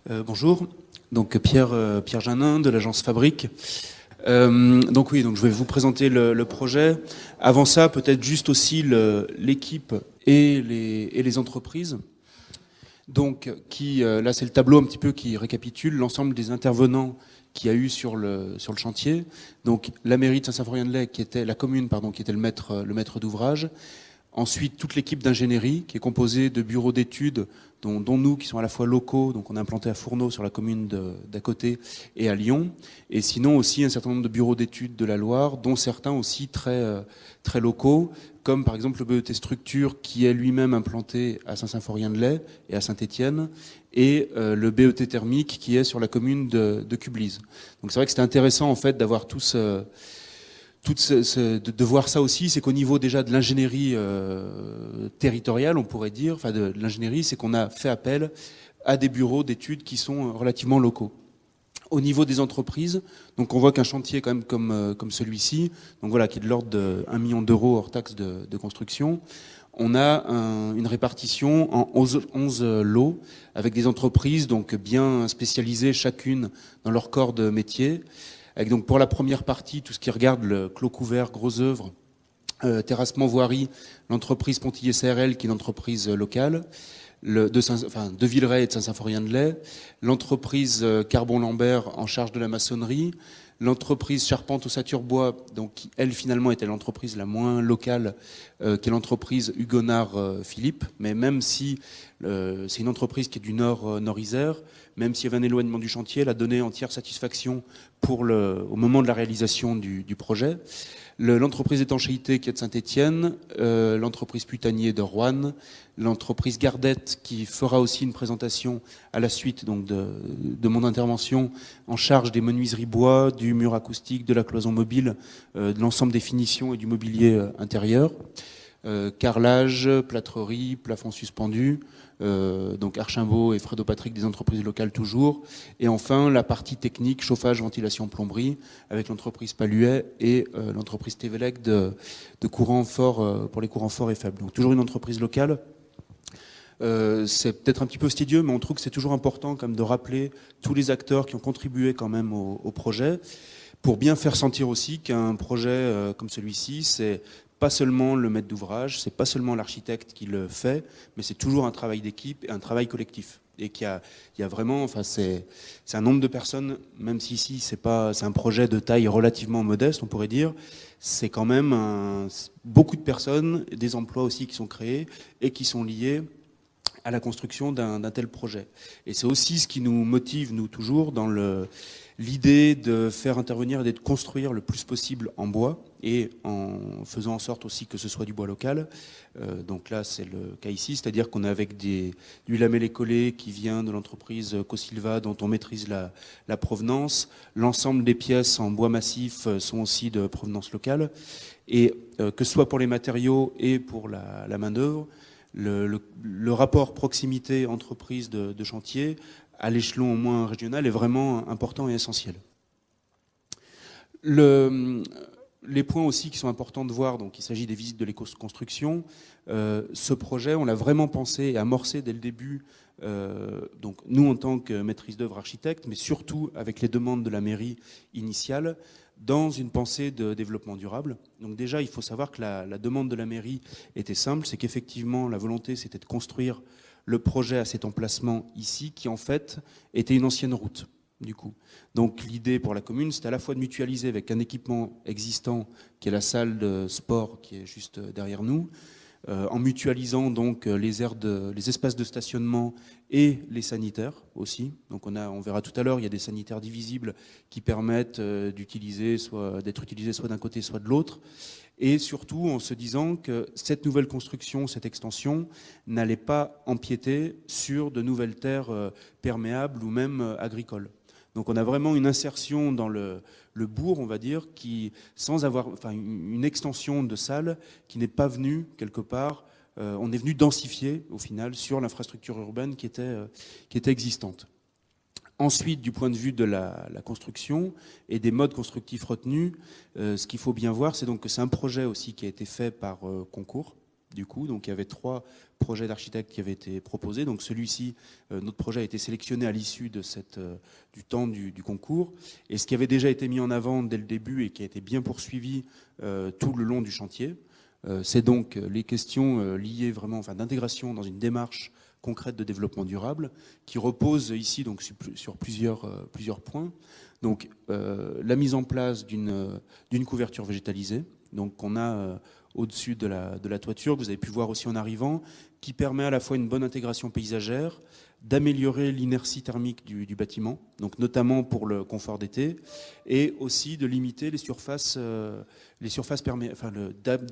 Bonjour, donc Pierre Janin de l'agence Fabrique. Donc je vais vous présenter le projet. Avant ça, peut-être juste aussi l'équipe et les entreprises. Donc là c'est le tableau un petit peu qui récapitule l'ensemble des intervenants qu'il y a eu sur le chantier. Donc la mairie de Saint-Symphorien-de-Lez qui était la commune qui était le maître d'ouvrage. Ensuite, toute l'équipe d'ingénierie qui est composée de bureaux d'études, dont nous qui sont à la fois locaux, donc on est implanté à Fourneau sur la commune d'à côté et à Lyon, et sinon aussi un certain nombre de bureaux d'études de la Loire, dont certains aussi très locaux, comme par exemple le BET Structure qui est lui-même implanté à Saint-Symphorien-de-Lez et à Saint-Étienne, et le BET Thermique qui est sur la commune de Cublise. Donc c'est vrai que c'était intéressant en fait d'avoir tous de voir ça aussi, c'est qu'au niveau déjà de l'ingénierie territoriale, on pourrait dire, enfin de l'ingénierie, c'est qu'on a fait appel à des bureaux d'études qui sont relativement locaux. Au niveau des entreprises, donc on voit qu'un chantier quand même comme celui-ci, donc voilà, qui est de l'ordre de 1 million d'euros hors taxe de construction, on a une répartition en 11 lots avec des entreprises donc bien spécialisées chacune dans leur corps de métier. Avec donc pour la première partie, tout ce qui regarde le clos couvert, gros œuvres, terrassement, voirie, l'entreprise Pontillet CRL, qui est une entreprise locale, de Villeray et de Saint-Symphorien-de-Lez, l'entreprise Carbon Lambert en charge de la maçonnerie, l'entreprise Charpente Ossature Bois, donc qui, elle, finalement, était l'entreprise la moins locale, qui est l'entreprise Hugonard Philippe, mais même si c'est une entreprise qui est du Nord-Isère, même s'il y avait un éloignement du chantier, elle a donné entière satisfaction au moment de la réalisation du projet. L'entreprise d'étanchéité qui est de Saint-Étienne, l'entreprise Putanier de Roanne, l'entreprise Gardette qui fera aussi une présentation à la suite donc de mon intervention en charge des menuiseries bois, du mur acoustique, de la cloison mobile, de l'ensemble des finitions et du mobilier intérieur. Carrelage, plâtrerie, plafond suspendu, donc Archimbaud et Fredo Patrick des entreprises locales toujours. Et enfin, la partie technique, chauffage, ventilation, plomberie, avec l'entreprise Paluet et l'entreprise Tévélec de courants forts, pour les courants forts et faibles. Donc toujours une entreprise locale. C'est peut-être un petit peu fastidieux, mais on trouve que c'est toujours important quand même de rappeler tous les acteurs qui ont contribué quand même au projet, pour bien faire sentir aussi qu'un projet comme celui-ci, c'est pas seulement le maître d'ouvrage, c'est pas seulement l'architecte qui le fait, mais c'est toujours un travail d'équipe et un travail collectif. Et qu'il y a vraiment, enfin c'est un nombre de personnes, même si ici c'est un projet de taille relativement modeste, on pourrait dire, c'est quand même beaucoup de personnes, des emplois aussi qui sont créés et qui sont liés à la construction d'un tel projet. Et c'est aussi ce qui nous motive, nous, toujours, dans l'idée de faire intervenir et de construire le plus possible en bois, et en faisant en sorte aussi que ce soit du bois local. Donc là, c'est le cas ici, c'est-à-dire qu'on est avec du lamellé collé qui vient de l'entreprise Cosilva, dont on maîtrise la provenance. L'ensemble des pièces en bois massif sont aussi de provenance locale. Et que ce soit pour les matériaux et pour la main-d'œuvre, le rapport proximité entreprise de chantier à l'échelon au moins régional est vraiment important et essentiel. Les points aussi qui sont importants de voir, donc il s'agit des visites de l'éco-construction. Ce projet, on l'a vraiment pensé et amorcé dès le début, donc nous en tant que maîtrise d'œuvre architecte, mais surtout avec les demandes de la mairie initiale, dans une pensée de développement durable. Donc déjà, il faut savoir que la demande de la mairie était simple, c'est qu'effectivement, la volonté, c'était de construire le projet à cet emplacement ici, qui en fait était une ancienne route, du coup. Donc l'idée pour la commune, c'était à la fois de mutualiser avec un équipement existant, qui est la salle de sport, qui est juste derrière nous, en mutualisant donc les espaces de stationnement et les sanitaires aussi. Donc on verra tout à l'heure, il y a des sanitaires divisibles qui permettent d'être utilisés soit d'un côté, soit de l'autre. Et surtout en se disant que cette nouvelle construction, cette extension, n'allait pas empiéter sur de nouvelles terres perméables ou même agricoles. Donc on a vraiment une insertion dans le bourg, on va dire, sans avoir une extension de salle qui n'est pas venue quelque part. On est venu densifier au final sur l'infrastructure urbaine qui était existante. Ensuite, du point de vue de la construction et des modes constructifs retenus, ce qu'il faut bien voir, c'est donc que c'est un projet aussi qui a été fait par concours. du coup. Donc il y avait 3 projets d'architectes qui avaient été proposés. Donc celui-ci, notre projet a été sélectionné à l'issue de du temps du concours. Et ce qui avait déjà été mis en avant dès le début et qui a été bien poursuivi tout le long du chantier, c'est donc les questions liées vraiment, enfin, d'intégration dans une démarche concrète de développement durable, qui repose ici donc sur plusieurs points. Donc la mise en place d'une couverture végétalisée, donc qu'on a au-dessus de la toiture, que vous avez pu voir aussi en arrivant, qui permet à la fois une bonne intégration paysagère, d'améliorer l'inertie thermique du bâtiment, donc notamment pour le confort d'été, et aussi de limiter de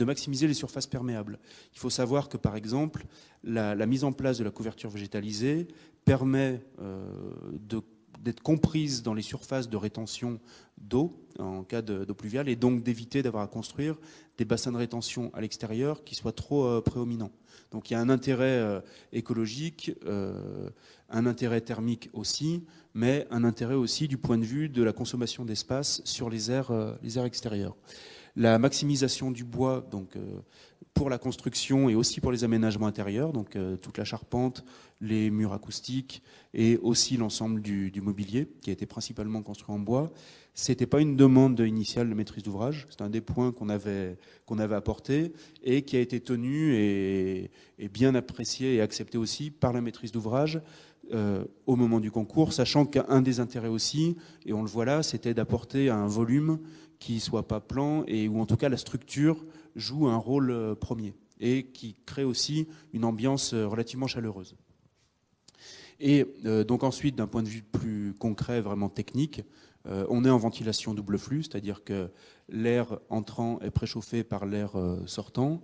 maximiser les surfaces perméables. Il faut savoir que par exemple, la mise en place de la couverture végétalisée permet d'être comprise dans les surfaces de rétention d'eau en cas d'eau pluviale, et donc d'éviter d'avoir à construire des bassins de rétention à l'extérieur qui soient trop prédominants. Donc il y a un intérêt écologique, un intérêt thermique aussi, mais un intérêt aussi du point de vue de la consommation d'espace sur les aires extérieures. La maximisation du bois, donc pour la construction et aussi pour les aménagements intérieurs, donc toute la charpente, les murs acoustiques et aussi l'ensemble du mobilier qui a été principalement construit en bois. C'était pas une demande initiale de maîtrise d'ouvrage, c'est un des points qu'on avait apporté et qui a été tenu et bien apprécié et accepté aussi par la maîtrise d'ouvrage au moment du concours, sachant qu'un des intérêts aussi, et on le voit là, c'était d'apporter un volume qui soit pas plan et où en tout cas la structure joue un rôle premier et qui crée aussi une ambiance relativement chaleureuse. Et donc ensuite, d'un point de vue plus concret, vraiment technique, on est en ventilation double flux, c'est-à-dire que l'air entrant est préchauffé par l'air sortant.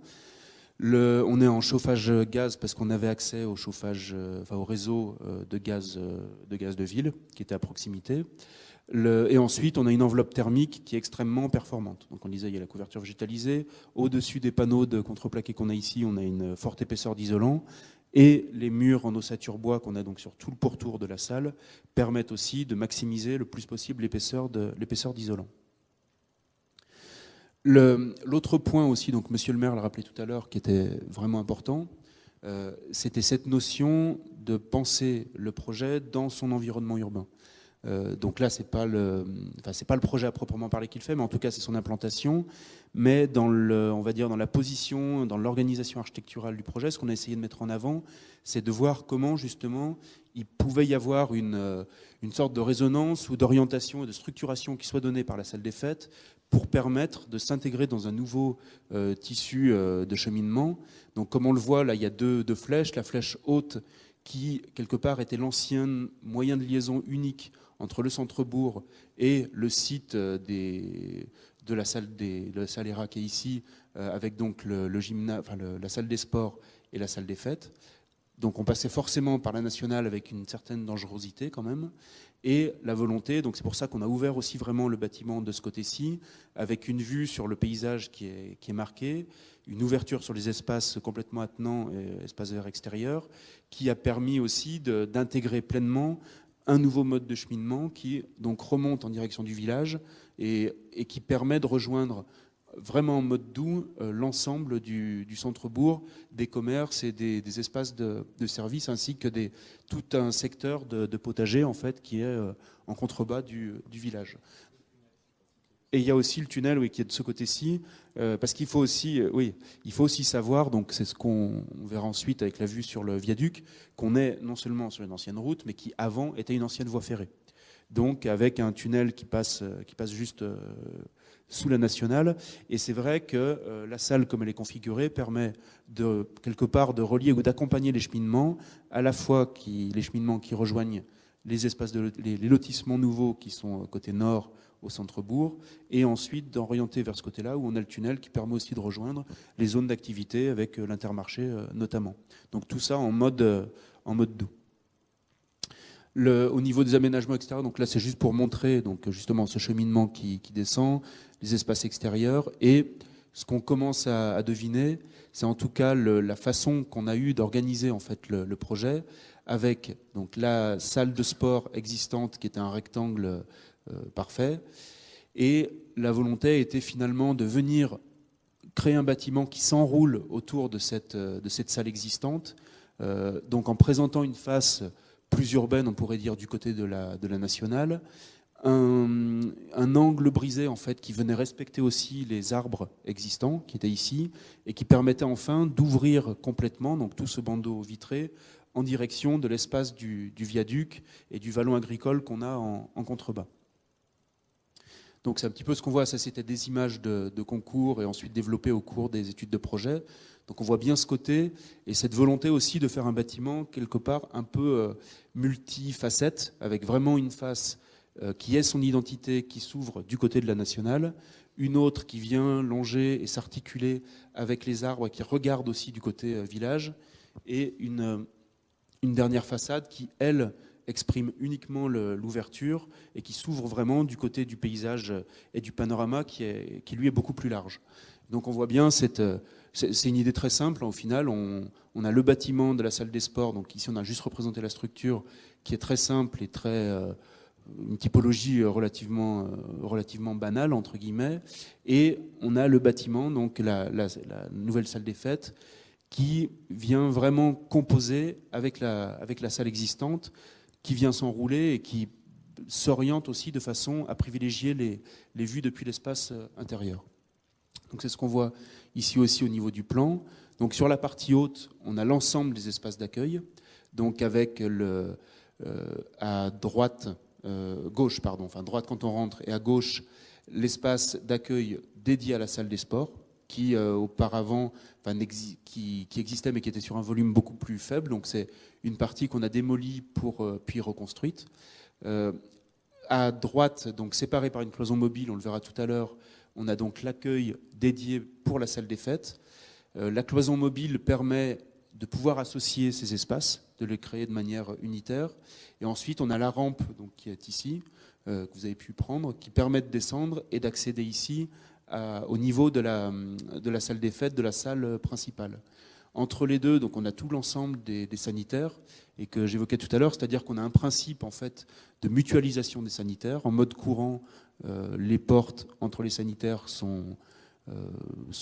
On est en chauffage gaz parce qu'on avait accès au chauffage, au réseau de gaz de ville qui était à proximité. Et ensuite, on a une enveloppe thermique qui est extrêmement performante. Donc on disait, il y a la couverture végétalisée. Au-dessus des panneaux de contreplaqué qu'on a ici, on a une forte épaisseur d'isolant. Et les murs en ossature bois qu'on a donc sur tout le pourtour de la salle permettent aussi de maximiser le plus possible l'épaisseur d'isolant. L'autre point aussi, donc Monsieur le maire l'a rappelé tout à l'heure, qui était vraiment important, c'était cette notion de penser le projet dans son environnement urbain. Donc là, c'est pas le projet à proprement parler qu'il fait, mais en tout cas, c'est son implantation. Mais on va dire dans la position, dans l'organisation architecturale du projet, ce qu'on a essayé de mettre en avant, c'est de voir comment justement il pouvait y avoir une sorte de résonance ou d'orientation et de structuration qui soit donnée par la salle des fêtes pour permettre de s'intégrer dans un nouveau tissu de cheminement. Donc comme on le voit, là, il y a deux flèches. La flèche haute qui, quelque part, était l'ancien moyen de liaison unique entre le centre-bourg et le site de la salle ERA qui est ici, avec donc le gymnase, la salle des sports et la salle des fêtes. Donc on passait forcément par la nationale avec une certaine dangerosité quand même. Et la volonté, donc c'est pour ça qu'on a ouvert aussi vraiment le bâtiment de ce côté-ci, avec une vue sur le paysage qui est marquée, une ouverture sur les espaces complètement attenants, espaces verts extérieurs, qui a permis aussi d'intégrer pleinement un nouveau mode de cheminement qui donc remonte en direction du village et qui permet de rejoindre vraiment en mode doux l'ensemble du centre-bourg, des commerces et des espaces de services, ainsi que tout un secteur de potager en fait qui est en contrebas du village. Et il y a aussi le tunnel, oui, qui est de ce côté-ci, parce qu'il faut aussi, il faut aussi savoir, donc c'est ce qu'on verra ensuite avec la vue sur le viaduc, qu'on est non seulement sur une ancienne route, mais qui avant était une ancienne voie ferrée. Donc avec un tunnel qui passe juste sous la nationale. Et c'est vrai que la salle, comme elle est configurée, permet de quelque part de relier ou d'accompagner les cheminements, à la fois les cheminements qui rejoignent les espaces les lotissements nouveaux qui sont côté nord au centre-bourg, et ensuite d'orienter vers ce côté-là où on a le tunnel qui permet aussi de rejoindre les zones d'activité avec l'Intermarché notamment. Donc tout ça en mode doux. Au niveau des aménagements extérieurs, donc là c'est juste pour montrer donc justement ce cheminement qui descend, les espaces extérieurs, et ce qu'on commence à deviner, c'est en tout cas la façon qu'on a eu d'organiser en fait le projet, avec donc la salle de sport existante qui était un rectangle parfait, et la volonté était finalement de venir créer un bâtiment qui s'enroule autour de cette salle existante, donc en présentant une face plus urbaine, on pourrait dire, du côté de la Nationale, un angle brisé en fait qui venait respecter aussi les arbres existants qui étaient ici et qui permettait enfin d'ouvrir complètement donc tout ce bandeau vitré en direction de l'espace du viaduc et du vallon agricole qu'on a en contrebas. Donc c'est un petit peu ce qu'on voit, ça c'était des images de concours et ensuite développées au cours des études de projet. Donc on voit bien ce côté et cette volonté aussi de faire un bâtiment quelque part un peu multifacette, avec vraiment une face qui est son identité, qui s'ouvre du côté de la Nationale, une autre qui vient longer et s'articuler avec les arbres et qui regarde aussi du côté village, et une dernière façade qui, elle, exprime uniquement l'ouverture et qui s'ouvre vraiment du côté du paysage et du panorama qui lui est beaucoup plus large. Donc on voit bien, c'est une idée très simple. Au final, on a le bâtiment de la salle des sports, donc ici on a juste représenté la structure qui est très simple et très une typologie relativement banale, entre guillemets, et on a le bâtiment, donc la nouvelle salle des fêtes, qui vient vraiment composer avec la salle existante, qui vient s'enrouler et qui s'oriente aussi de façon à privilégier les vues depuis l'espace intérieur. Donc c'est ce qu'on voit ici aussi au niveau du plan. Donc sur la partie haute, on a l'ensemble des espaces d'accueil, donc avec à droite, gauche quand on rentre, et à gauche l'espace d'accueil dédié à la salle des sports, qui auparavant, qui existait mais qui était sur un volume beaucoup plus faible. Donc c'est une partie qu'on a démolie puis reconstruite. À droite, donc séparée par une cloison mobile, on le verra tout à l'heure, on a donc l'accueil dédié pour la salle des fêtes. La cloison mobile permet de pouvoir associer ces espaces, de les créer de manière unitaire. Et ensuite, on a la rampe donc, qui est ici, que vous avez pu prendre, qui permet de descendre et d'accéder ici au niveau de la salle des fêtes, de la salle principale. Entre les deux, donc on a tout l'ensemble des sanitaires et que j'évoquais tout à l'heure, c'est-à-dire qu'on a un principe en fait de mutualisation des sanitaires. En mode courant, les portes entre les sanitaires sont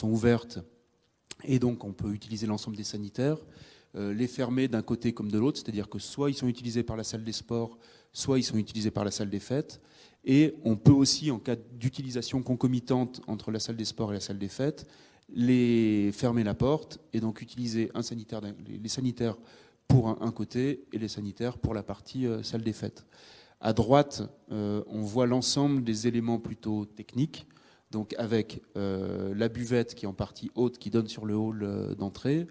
ouvertes et donc on peut utiliser l'ensemble des sanitaires. Les fermer d'un côté comme de l'autre, c'est-à-dire que soit ils sont utilisés par la salle des sports, soit ils sont utilisés par la salle des fêtes. Et on peut aussi, en cas d'utilisation concomitante entre la salle des sports et la salle des fêtes, les fermer la porte et donc utiliser les sanitaires pour un côté et les sanitaires pour la partie salle des fêtes. À droite, on voit l'ensemble des éléments plutôt techniques, donc avec la buvette qui est en partie haute, qui donne sur le hall d'entrée,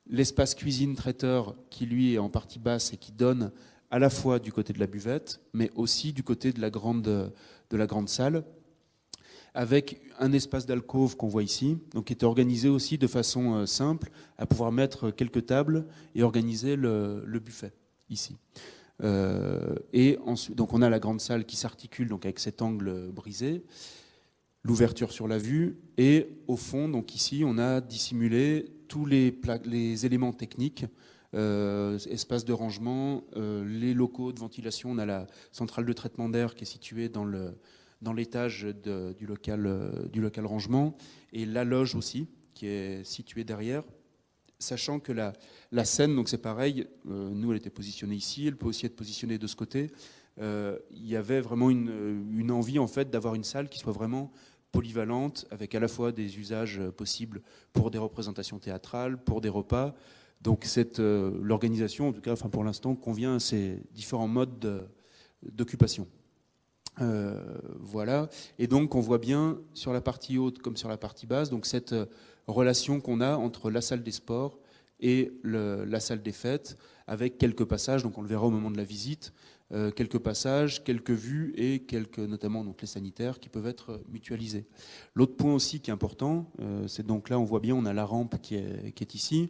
l'espace cuisine traiteur qui lui est en partie basse et qui donne à la fois du côté de la buvette, mais aussi du côté de la grande salle, avec un espace d'alcôve qu'on voit ici, donc qui était organisé aussi de façon simple, à pouvoir mettre quelques tables et organiser le buffet ici. Et ensuite, donc on a la grande salle qui s'articule donc avec cet angle brisé, l'ouverture sur la vue, et au fond, donc ici, on a dissimulé tous les éléments techniques, espace de rangement, les locaux de ventilation. On a la centrale de traitement d'air qui est située dans l'étage du local rangement, et la loge aussi, qui est située derrière, sachant que la scène, donc c'est pareil, nous elle était positionnée ici, elle peut aussi être positionnée de ce côté. Il y avait vraiment une envie en fait d'avoir une salle qui soit vraiment polyvalente, avec à la fois des usages possibles pour des représentations théâtrales, pour des repas. Donc l'organisation, en tout cas, pour l'instant, convient à ces différents modes d'occupation. Voilà. Et donc, on voit bien sur la partie haute comme sur la partie basse, donc cette relation qu'on a entre la salle des sports et la salle des fêtes, avec quelques passages, donc on le verra au moment de la visite, quelques passages, quelques vues et notamment donc les sanitaires qui peuvent être mutualisés. L'autre point aussi qui est important, c'est donc là on voit bien, on a la rampe qui est ici,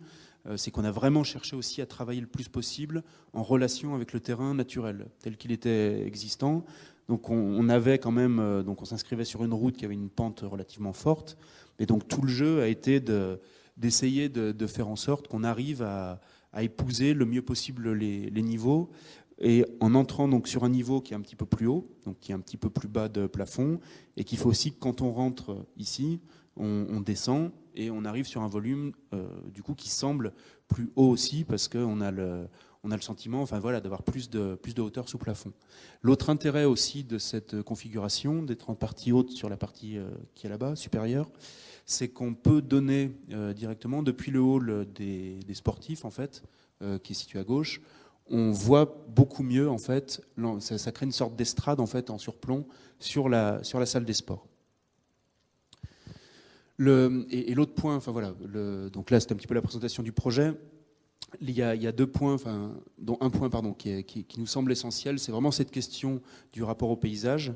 c'est qu'on a vraiment cherché aussi à travailler le plus possible en relation avec le terrain naturel tel qu'il était existant. Donc on avait quand même, donc on s'inscrivait sur une route qui avait une pente relativement forte, et donc tout le jeu a été d'essayer de faire en sorte qu'on arrive à épouser le mieux possible les niveaux, et en entrant donc sur un niveau qui est un petit peu plus haut, donc qui est un petit peu plus bas de plafond, et qu'il faut aussi que quand on rentre ici, on descend et on arrive sur un volume du coup qui semble plus haut aussi parce qu'on a le sentiment, enfin voilà, d'avoir plus de hauteur sous plafond. L'autre intérêt aussi de cette configuration, d'être en partie haute sur la partie qui est là-bas, supérieure, c'est qu'on peut donner directement depuis le hall des sportifs en fait, qui est situé à gauche. On voit beaucoup mieux en fait, ça crée une sorte d'estrade en fait en surplomb sur la salle des sports. Et l'autre point, enfin voilà, donc là c'est un petit peu la présentation du projet. Il y a deux points, enfin, dont un point pardon, qui nous semble essentiel, c'est vraiment cette question du rapport au paysage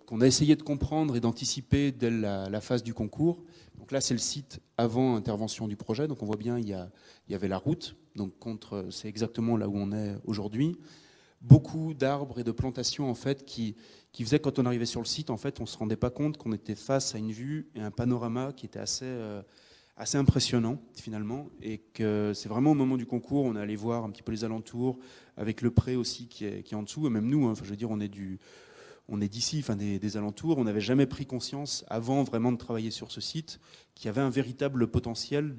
qu'on a essayé de comprendre et d'anticiper dès la phase du concours. Donc là c'est le site avant intervention du projet, donc on voit bien il y avait la route, donc c'est exactement là où on est aujourd'hui. Beaucoup d'arbres et de plantations en fait qui faisaient quand on arrivait sur le site, en fait, on se rendait pas compte qu'on était face à une vue et un panorama qui était assez impressionnant finalement, et que c'est vraiment au moment du concours, on est allé voir un petit peu les alentours, avec le pré aussi qui est en dessous, et même nous, hein, enfin, je veux dire, on est d'ici, enfin des alentours, on n'avait jamais pris conscience avant vraiment de travailler sur ce site qu'il y avait un véritable potentiel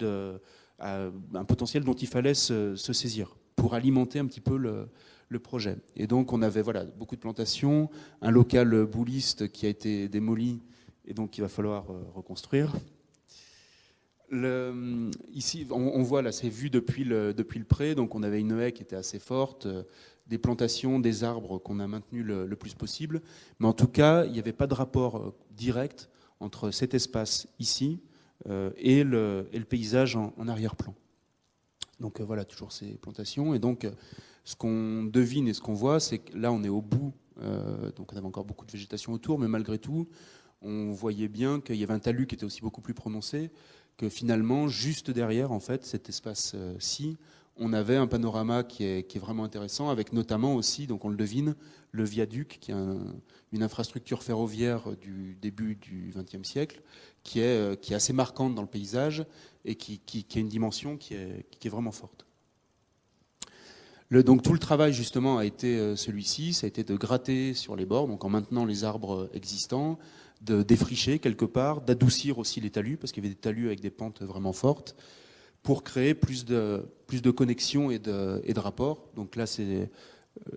un potentiel dont il fallait se saisir pour alimenter un petit peu le projet. Et donc on avait voilà, beaucoup de plantations, un local bouliste qui a été démoli et donc il va falloir reconstruire. Ici on voit là, c'est vu depuis le pré, donc on avait une haie qui était assez forte, des plantations, des arbres qu'on a maintenus le plus possible, mais en tout cas il n'y avait pas de rapport direct entre cet espace ici et le paysage en arrière-plan. Donc voilà, toujours ces plantations. Et donc, ce qu'on devine et ce qu'on voit, c'est que là, on est au bout. Donc on avait encore beaucoup de végétation autour, mais malgré tout, on voyait bien qu'il y avait un talus qui était aussi beaucoup plus prononcé, que finalement, juste derrière, en fait, cet espace-ci, on avait un panorama qui est vraiment intéressant, avec notamment aussi, donc on le devine, le viaduc, qui est une infrastructure ferroviaire du début du XXe siècle, qui est assez marquante dans le paysage et qui a une dimension qui est vraiment forte. Donc tout le travail justement a été celui-ci, ça a été de gratter sur les bords, donc en maintenant les arbres existants, de défricher quelque part, d'adoucir aussi les talus, parce qu'il y avait des talus avec des pentes vraiment fortes, pour créer plus de connexions et de rapports. Donc là c'est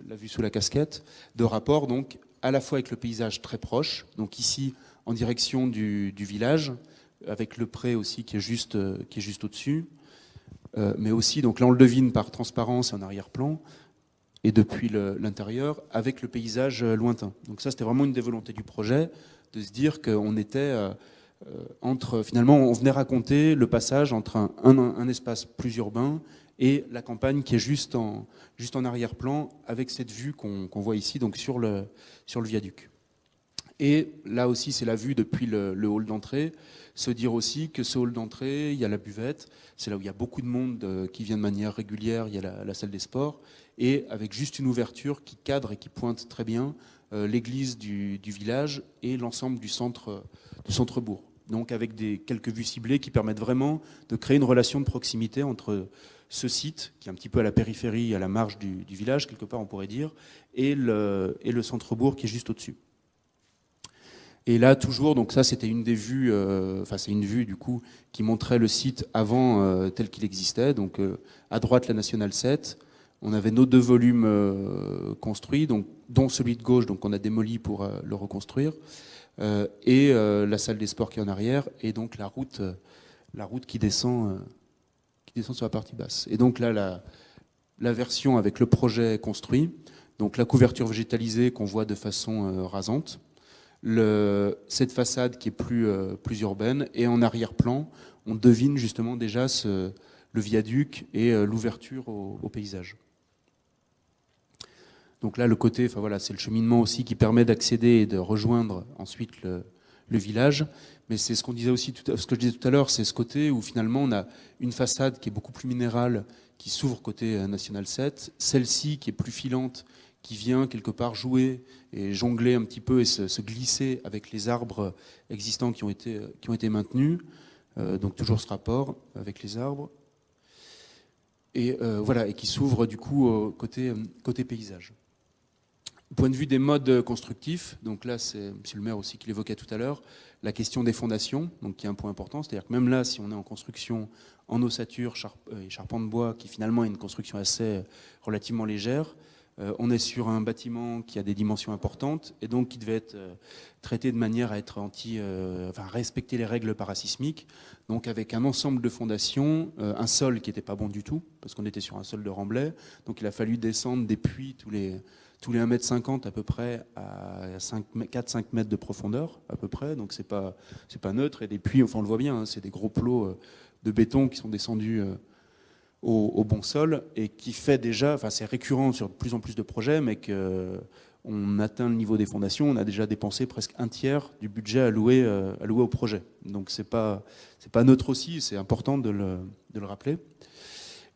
la vue sous la casquette, de rapports donc à la fois avec le paysage très proche, donc ici en direction du village, avec le pré aussi qui est juste au-dessus, mais aussi, donc là on le devine par transparence en arrière-plan, et depuis l'intérieur, avec le paysage lointain. Donc ça c'était vraiment une des volontés du projet, de se dire qu'on était finalement on venait raconter le passage entre un espace plus urbain et la campagne qui est juste en arrière-plan, avec cette vue qu'on voit ici, donc sur le viaduc. Et là aussi, c'est la vue depuis le hall d'entrée. Se dire aussi que ce hall d'entrée, il y a la buvette, c'est là où il y a beaucoup de monde qui vient de manière régulière, il y a la salle des sports, et avec juste une ouverture qui cadre et qui pointe très bien l'église du village et l'ensemble du centre-bourg. Donc avec quelques vues ciblées qui permettent vraiment de créer une relation de proximité entre ce site, qui est un petit peu à la périphérie, à la marge du village, quelque part on pourrait dire, et le centre-bourg qui est juste au-dessus. Et là, toujours, donc ça, c'était une des vues, c'est une vue, du coup, qui montrait le site avant tel qu'il existait. Donc, à droite, la Nationale 7. On avait nos 2 volumes construits, donc, dont celui de gauche, donc on a démoli pour le reconstruire, et la salle des sports qui est en arrière, et donc la route qui descend sur la partie basse. Et donc là, la version avec le projet construit, donc la couverture végétalisée qu'on voit de façon rasante, cette façade qui est plus urbaine, et en arrière-plan, on devine justement déjà le viaduc et l'ouverture au paysage. Donc là, le côté, enfin voilà, c'est le cheminement aussi qui permet d'accéder et de rejoindre ensuite le village. Mais c'est ce qu'on disait aussi, ce que je disais tout à l'heure, c'est ce côté où finalement on a une façade qui est beaucoup plus minérale, qui s'ouvre côté National 7, celle-ci qui est plus filante, qui vient quelque part jouer et jongler un petit peu et se glisser avec les arbres existants qui ont été maintenus. Donc toujours ce rapport avec les arbres. Et voilà, et qui s'ouvre du coup côté paysage. Point de vue des modes constructifs, donc là c'est M. le maire aussi qui l'évoquait tout à l'heure, la question des fondations, donc qui est un point important, c'est-à-dire que même là, si on est en construction en ossature et charpente bois, qui finalement est une construction assez relativement légère, on est sur un bâtiment qui a des dimensions importantes et donc qui devait être traité de manière à être enfin respecter les règles parasismiques, donc avec un ensemble de fondations, un sol qui n'était pas bon du tout, parce qu'on était sur un sol de remblai, donc il a fallu descendre des puits tous les 1,50 m à peu près à 4-5 mètres de profondeur à peu près, donc c'est pas neutre, et des puits, enfin on le voit bien, hein, c'est des gros plots de béton qui sont descendus au bon sol, et qui fait déjà, enfin c'est récurrent sur de plus en plus de projets, mais qu'on atteint le niveau des fondations, on a déjà dépensé presque un tiers du budget alloué au projet. Donc c'est pas neutre aussi, c'est important de le rappeler.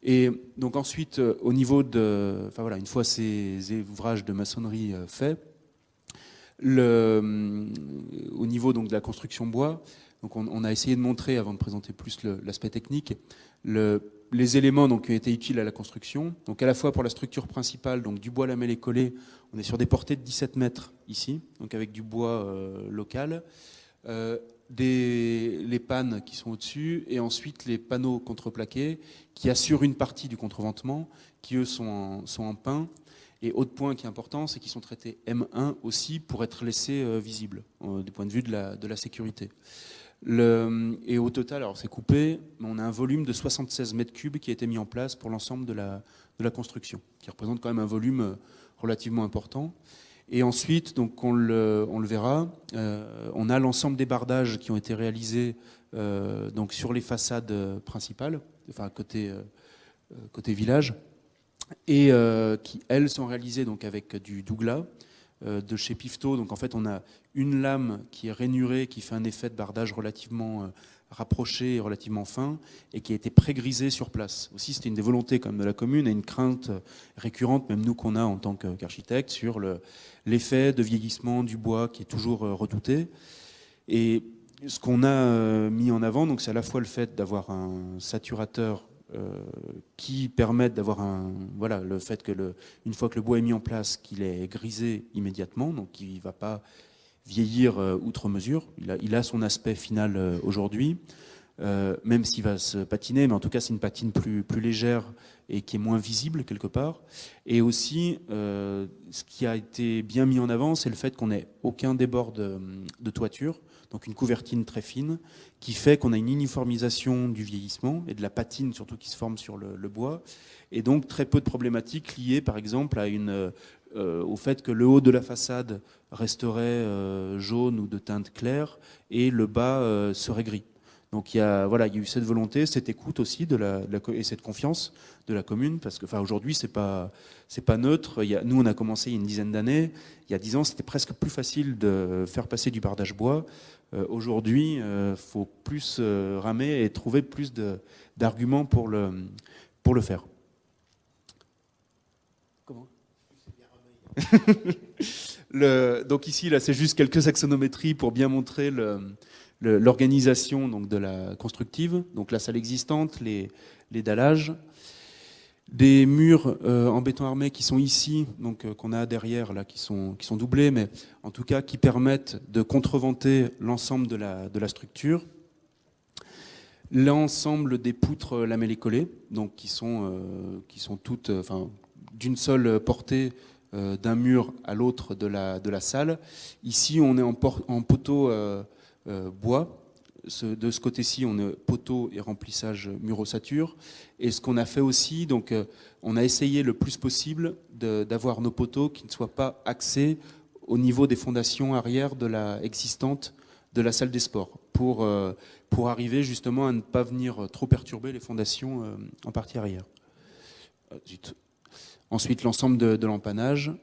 Et donc ensuite, au niveau de, enfin voilà, une fois ces ouvrages de maçonnerie faits, au niveau donc de la construction bois, donc on a essayé de montrer, avant de présenter plus l'aspect technique, les éléments donc, qui ont été utiles à la construction. Donc à la fois pour la structure principale, donc du bois lamellé collé, on est sur des portées de 17 mètres ici, donc avec du bois local. Les pannes qui sont au-dessus, et ensuite les panneaux contreplaqués qui assurent une partie du contreventement, qui eux sont en pin. Et autre point qui est important, c'est qu'ils sont traités M1 aussi pour être laissés visibles du point de vue de la sécurité. Et au total, alors c'est coupé, mais on a un volume de 76 mètres cubes qui a été mis en place pour l'ensemble de la construction, qui représente quand même un volume relativement important. Et ensuite, donc on le verra, on a l'ensemble des bardages qui ont été réalisés donc sur les façades principales, enfin côté village, et qui elles sont réalisées donc avec du Douglas de chez Pifto. Donc en fait, on a une lame qui est rainurée, qui fait un effet de bardage relativement rapproché et relativement fin, et qui a été pré-grisée sur place. Aussi, c'était une des volontés quand même de la commune, et une crainte récurrente, même nous qu'on a en tant qu'architecte, sur l'effet de vieillissement du bois qui est toujours redouté. Et ce qu'on a mis en avant, donc c'est à la fois le fait d'avoir un saturateur qui permette d'avoir le fait que une fois que le bois est mis en place, qu'il est grisé immédiatement, donc il ne va pas vieillir outre mesure. Il a son aspect final aujourd'hui, même s'il va se patiner, mais en tout cas c'est une patine plus légère et qui est moins visible quelque part. Et aussi, ce qui a été bien mis en avant, c'est le fait qu'on n'ait aucun débord de toiture, donc une couvertine très fine, qui fait qu'on a une uniformisation du vieillissement et de la patine surtout qui se forme sur le bois, et donc très peu de problématiques liées par exemple au fait que le haut de la façade resterait jaune ou de teinte claire et le bas serait gris. Donc il y a eu cette volonté, cette écoute aussi et cette confiance de la commune, parce que aujourd'hui c'est pas neutre. Nous on a commencé il y a une dizaine d'années. Il y a 10 ans c'était presque plus facile de faire passer du bardage bois. Aujourd'hui faut plus ramer et trouver plus d'arguments pour le faire. Comment? Donc ici là c'est juste quelques axonométries pour bien montrer l'organisation donc de la constructive, donc la salle existante, les dallages, des murs en béton armé qui sont ici, donc qu'on a derrière là, qui sont doublés, mais en tout cas qui permettent de contreventer l'ensemble de la structure. L'ensemble des poutres lamellées collées, donc qui sont toutes, d'une seule portée d'un mur à l'autre de la salle. Ici, on est en poteau bois. De ce côté-ci, on est poteau et remplissage mur-ossature. Et ce qu'on a fait aussi, donc, on a essayé le plus possible d'avoir nos poteaux qui ne soient pas axés au niveau des fondations arrière existantes de la salle des sports, pour arriver justement à ne pas venir trop perturber les fondations en partie arrière. Zut. Ensuite, l'ensemble de l'empannage.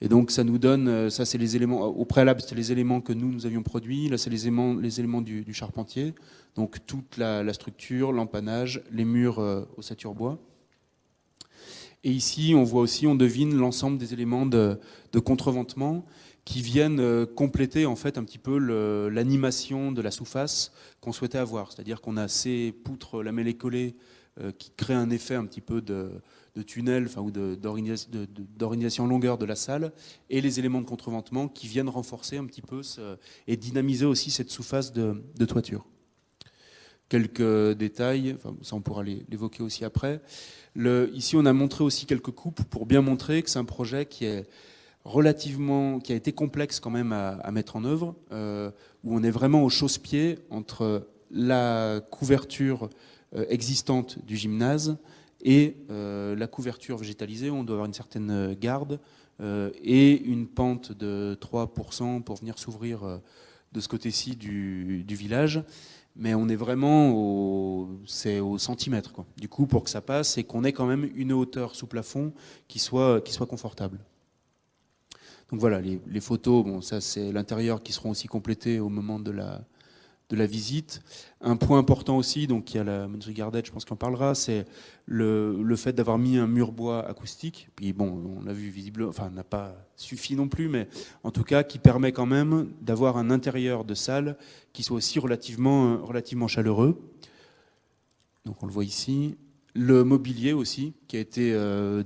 Et donc, ça nous donne, ça c'est les éléments, au préalable, c'était les éléments que nous avions produits. Là, c'est les éléments du charpentier. Donc, toute la structure, l'empannage, les murs ossature bois. Et ici, on devine l'ensemble des éléments de contreventement qui viennent compléter en fait un petit peu l'animation de la sous-face qu'on souhaitait avoir. C'est-à-dire qu'on a ces poutres lamellées collées qui crée un effet un petit peu de tunnel, enfin, ou d'organisation en longueur de la salle, et les éléments de contreventement qui viennent renforcer un petit peu et dynamiser aussi cette sous-face de toiture. Quelques détails, enfin, ça on pourra l'évoquer aussi après. Ici on a montré aussi quelques coupes pour bien montrer que c'est un projet qui a été complexe quand même à mettre en œuvre, où on est vraiment au chausse-pied entre la couverture existante du gymnase et la couverture végétalisée, où on doit avoir une certaine garde et une pente de 3% pour venir s'ouvrir de ce côté-ci du village. Mais on est vraiment c'est au centimètre, quoi. Du coup, pour que ça passe, et qu'on ait quand même une hauteur sous plafond qui soit confortable. Donc voilà, les photos, bon, ça c'est l'intérieur qui seront aussi complétés au moment de la visite. Un point important aussi, donc il y a la Madrid Gardette, je pense qu'on parlera, c'est le fait d'avoir mis un mur bois acoustique. Puis bon, on l'a vu visiblement, enfin, n'a pas suffi non plus, mais en tout cas qui permet quand même d'avoir un intérieur de salle qui soit aussi relativement chaleureux. Donc on le voit ici. Le mobilier aussi, qui a été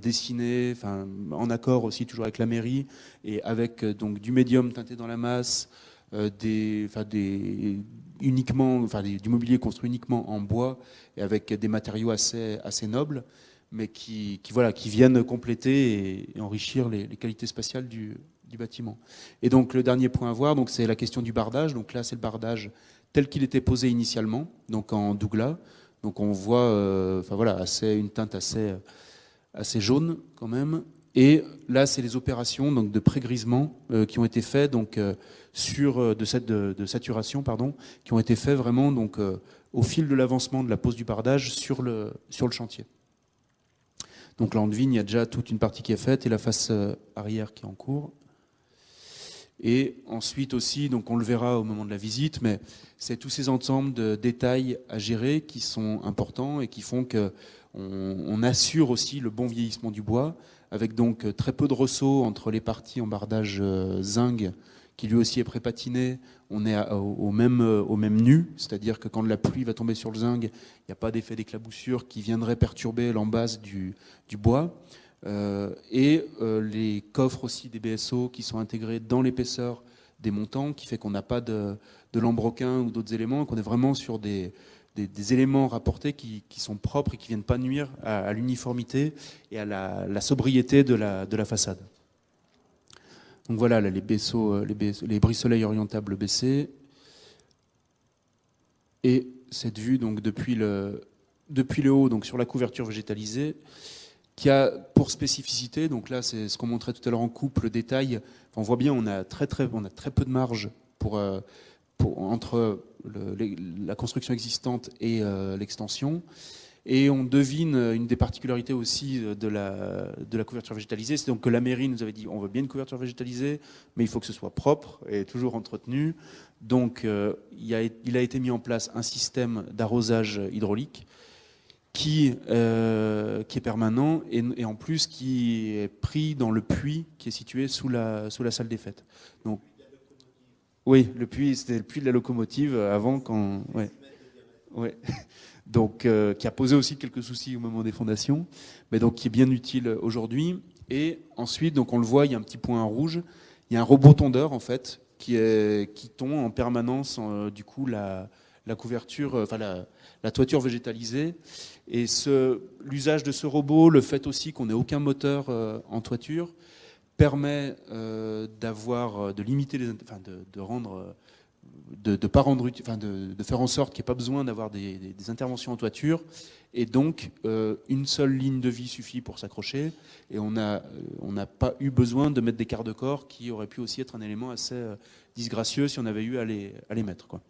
dessiné, enfin, en accord aussi toujours avec la mairie, et avec donc du médium teinté dans la masse, du mobilier construit uniquement en bois et avec des matériaux assez nobles, mais qui viennent compléter et enrichir les qualités spatiales du bâtiment. Et donc le dernier point à voir, donc c'est la question du bardage. Donc là, c'est le bardage tel qu'il était posé initialement, donc en douglas. Donc on voit, une teinte assez jaune quand même. Et là, c'est les opérations donc de pré-grisement qui ont été faites donc de saturation, pardon, qui ont été faits vraiment donc au fil de l'avancement de la pose du bardage sur le chantier. Donc là, en vigne, il y a déjà toute une partie qui est faite et la face arrière qui est en cours. Et ensuite aussi, donc on le verra au moment de la visite, mais c'est tous ces ensembles de détails à gérer qui sont importants et qui font qu'on assure aussi le bon vieillissement du bois, avec donc très peu de ressauts entre les parties en bardage zinc, qui lui aussi est pré-patiné. On est au même nu, c'est-à-dire que quand la pluie va tomber sur le zinc, il n'y a pas d'effet d'éclaboussure qui viendrait perturber l'embase du bois. Les coffres aussi des BSO qui sont intégrés dans l'épaisseur des montants, qui fait qu'on n'a pas de lambrequin ou d'autres éléments, qu'on est vraiment sur des éléments rapportés qui sont propres et qui ne viennent pas nuire à l'uniformité et à la sobriété de la façade. Donc voilà, là, les brise-soleil orientables baissés. Et cette vue donc depuis le haut, donc sur la couverture végétalisée, qui a pour spécificité, donc là c'est ce qu'on montrait tout à l'heure en coupe, le détail, enfin, on voit bien on a très peu de marge entre la construction existante et l'extension. Et on devine une des particularités aussi de la couverture végétalisée, c'est donc que la mairie nous avait dit on veut bien une couverture végétalisée, mais il faut que ce soit propre et toujours entretenu. Donc il a été mis en place un système d'arrosage hydraulique qui est permanent et en plus qui est pris dans le puits qui est situé sous la salle des fêtes. Donc, oui, le puits, c'était le puits de la locomotive avant quand... Ouais. Donc, qui a posé aussi quelques soucis au moment des fondations, mais donc qui est bien utile aujourd'hui. Et ensuite, donc on le voit, il y a un petit point rouge, il y a un robot tondeur en fait qui tond en permanence du coup la couverture, enfin la toiture végétalisée. Et l'usage de ce robot, le fait aussi qu'on n'ait aucun moteur en toiture, permet de limiter de faire en sorte qu'il n'y ait pas besoin d'avoir des interventions en toiture, et donc une seule ligne de vie suffit pour s'accrocher, et on n'a pas eu besoin de mettre des quarts de corps qui auraient pu aussi être un élément assez disgracieux si on avait eu à les mettre, quoi.